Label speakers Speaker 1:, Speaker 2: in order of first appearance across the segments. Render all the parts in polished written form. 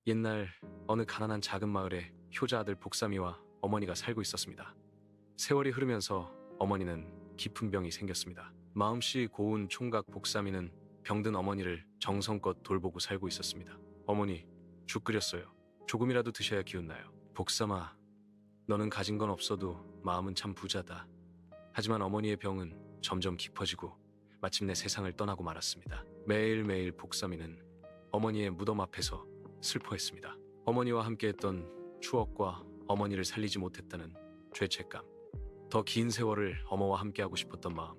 Speaker 1: 옛날 어느 가난한 작은 마을에 효자 아들 복삼이와 어머니가 살고 있었습니다. 세월이 흐르면서 어머니는 깊은 병이 생겼습니다. 마음씨 고운 총각 복삼이는 병든 어머니를 정성껏 돌보고 살고 있었습니다. 어머니, 죽 끓였어요. 조금이라도 드셔야 기운나요. 복삼아, 너는 가진 건 없어도 마음은 참 부자다. 하지만 어머니의 병은 점점 깊어지고 마침내 세상을 떠나고 말았습니다. 매일매일 복삼이는 어머니의 무덤 앞에서 슬퍼했습니다. 어머니와 함께했던 추억과 어머니를 살리지 못했다는 죄책감, 더 긴 세월을 어머와 함께하고 싶었던 마음,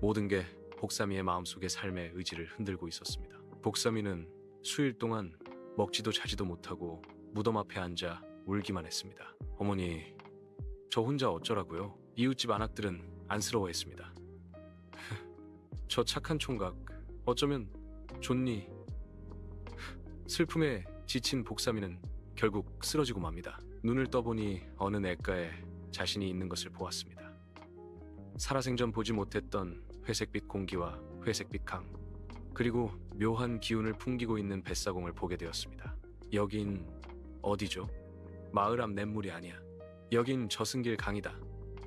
Speaker 1: 모든 게 복삼이의 마음속의 삶의 의지를 흔들고 있었습니다. 복삼이는 수일 동안 먹지도 자지도 못하고 무덤 앞에 앉아 울기만 했습니다. 어머니, 저 혼자 어쩌라고요? 이웃집 안악들은 안쓰러워했습니다. 저 착한 총각, 어쩌면 좋니? 슬픔에 지친 복삼이는 결국 쓰러지고 맙니다. 눈을 떠보니 어느 냇가에 자신이 있는 것을 보았습니다. 살아생전 보지 못했던 회색빛 공기와 회색빛 강, 그리고 묘한 기운을 풍기고 있는 뱃사공을 보게 되었습니다. 여긴 어디죠? 마을 앞 냇물이 아니야. 여긴 저승길 강이다.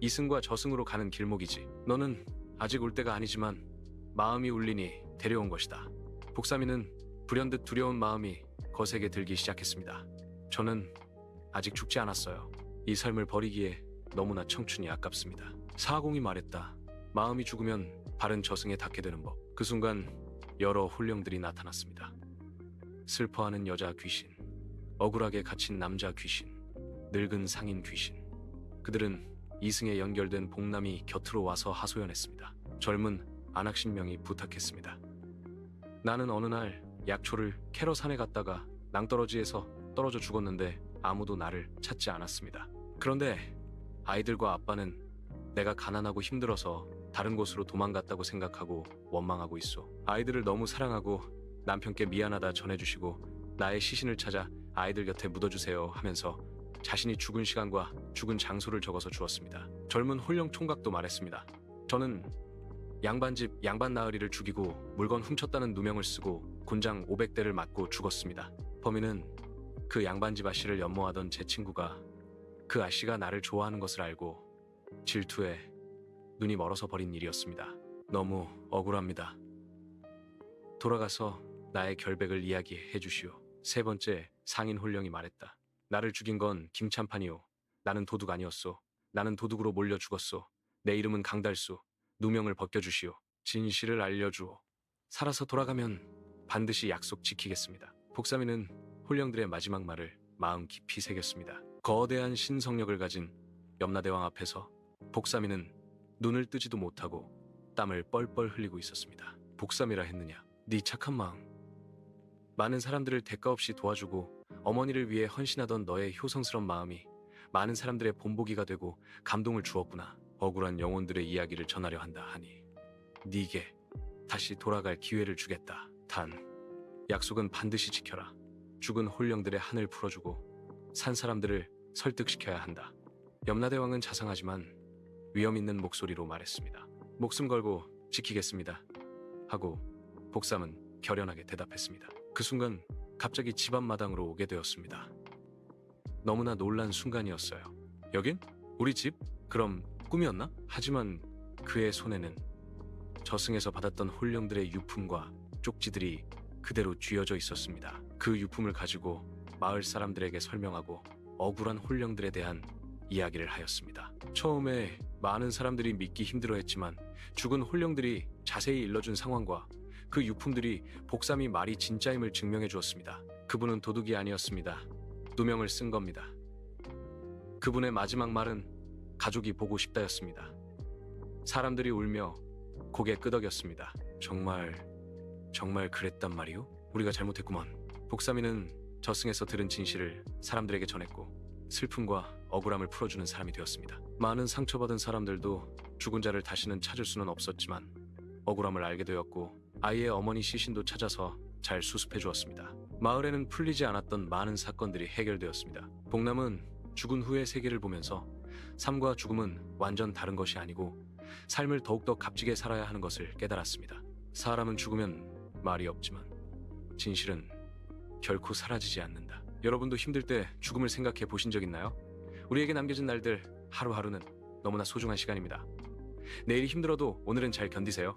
Speaker 1: 이승과 저승으로 가는 길목이지. 너는 아직 올 때가 아니지만 마음이 울리니 데려온 것이다. 복삼이는 불현듯 두려운 마음이 거세게 들기 시작했습니다. 저는 아직 죽지 않았어요. 이 삶을 버리기에 너무나 청춘이 아깝습니다. 사공이 말했다. 마음이 죽으면 발은 저승에 닿게 되는 법. 그 순간 여러 혼령들이 나타났습니다. 슬퍼하는 여자 귀신, 억울하게 갇힌 남자 귀신, 늙은 상인 귀신. 그들은 이승에 연결된 복남이 곁으로 와서 하소연했습니다. 젊은 안악신명이 부탁했습니다. 나는 어느 날 약초를 캐러 산에 갔다가 낭떠러지에서 떨어져 죽었는데 아무도 나를 찾지 않았습니다. 그런데 아이들과 아빠는 내가 가난하고 힘들어서 다른 곳으로 도망갔다고 생각하고 원망하고 있어. 아이들을 너무 사랑하고 남편께 미안하다 전해주시고 나의 시신을 찾아 아이들 곁에 묻어주세요 하면서 자신이 죽은 시간과 죽은 장소를 적어서 주었습니다. 젊은 홀령 총각도 말했습니다. 저는 양반집 양반 나으리를 죽이고 물건 훔쳤다는 누명을 쓰고 곤장 500대를 맞고 죽었습니다. 범인은 그 양반집 아씨를 연모하던 제 친구가 그 아씨가 나를 좋아하는 것을 알고 질투에 눈이 멀어서 벌인 일이었습니다. 너무 억울합니다. 돌아가서 나의 결백을 이야기해 주시오. 세 번째 상인 홀령이 말했다. 나를 죽인 건 김찬판이오. 나는 도둑 아니었소. 나는 도둑으로 몰려 죽었소. 내 이름은 강달수. 누명을 벗겨주시오. 진실을 알려주오. 살아서 돌아가면 반드시 약속 지키겠습니다. 복삼이는 홀령들의 마지막 말을 마음 깊이 새겼습니다. 거대한 신성력을 가진 염라대왕 앞에서 복삼이는 눈을 뜨지도 못하고 땀을 뻘뻘 흘리고 있었습니다. 복삼이라 했느냐? 네 착한 마음. 많은 사람들을 대가 없이 도와주고 어머니를 위해 헌신하던 너의 효성스런 마음이 많은 사람들의 본보기가 되고 감동을 주었구나. 억울한 영혼들의 이야기를 전하려 한다 하니 네게 다시 돌아갈 기회를 주겠다. 단 약속은 반드시 지켜라. 죽은 홀령들의 한을 풀어주고 산 사람들을 설득시켜야 한다. 염라대왕은 자상하지만 위험 있는 목소리로 말했습니다. 목숨 걸고 지키겠습니다. 하고 복삼은 결연하게 대답했습니다. 그 순간 갑자기 집 앞마당으로 오게 되었습니다. 너무나 놀란 순간이었어요. 여긴? 우리 집? 그럼 꿈이었나? 하지만 그의 손에는 저승에서 받았던 홀령들의 유품과 쪽지들이 그대로 쥐어져 있었습니다. 그 유품을 가지고 마을 사람들에게 설명하고 억울한 홀령들에 대한 이야기를 하였습니다. 처음에 많은 사람들이 믿기 힘들어했지만 죽은 홀령들이 자세히 일러준 상황과 그 유품들이 복삼이 말이 진짜임을 증명해 주었습니다. 그분은 도둑이 아니었습니다. 누명을 쓴 겁니다. 그분의 마지막 말은 가족이 보고 싶다였습니다. 사람들이 울며 고개 끄덕였습니다. 정말 그랬단 말이오? 우리가 잘못했구먼. 복삼이는 저승에서 들은 진실을 사람들에게 전했고 슬픔과 억울함을 풀어주는 사람이 되었습니다. 많은 상처받은 사람들도 죽은 자를 다시는 찾을 수는 없었지만 억울함을 알게 되었고 아이의 어머니 시신도 찾아서 잘 수습해 주었습니다. 마을에는 풀리지 않았던 많은 사건들이 해결되었습니다. 복남은 죽은 후의 세계를 보면서 삶과 죽음은 완전 다른 것이 아니고 삶을 더욱더 값지게 살아야 하는 것을 깨달았습니다. 사람은 죽으면 말이 없지만 진실은 결코 사라지지 않는다. 여러분도 힘들 때 죽음을 생각해 보신 적 있나요? 우리에게 남겨진 날들 하루하루는 너무나 소중한 시간입니다. 내일이 힘들어도 오늘은 잘 견디세요.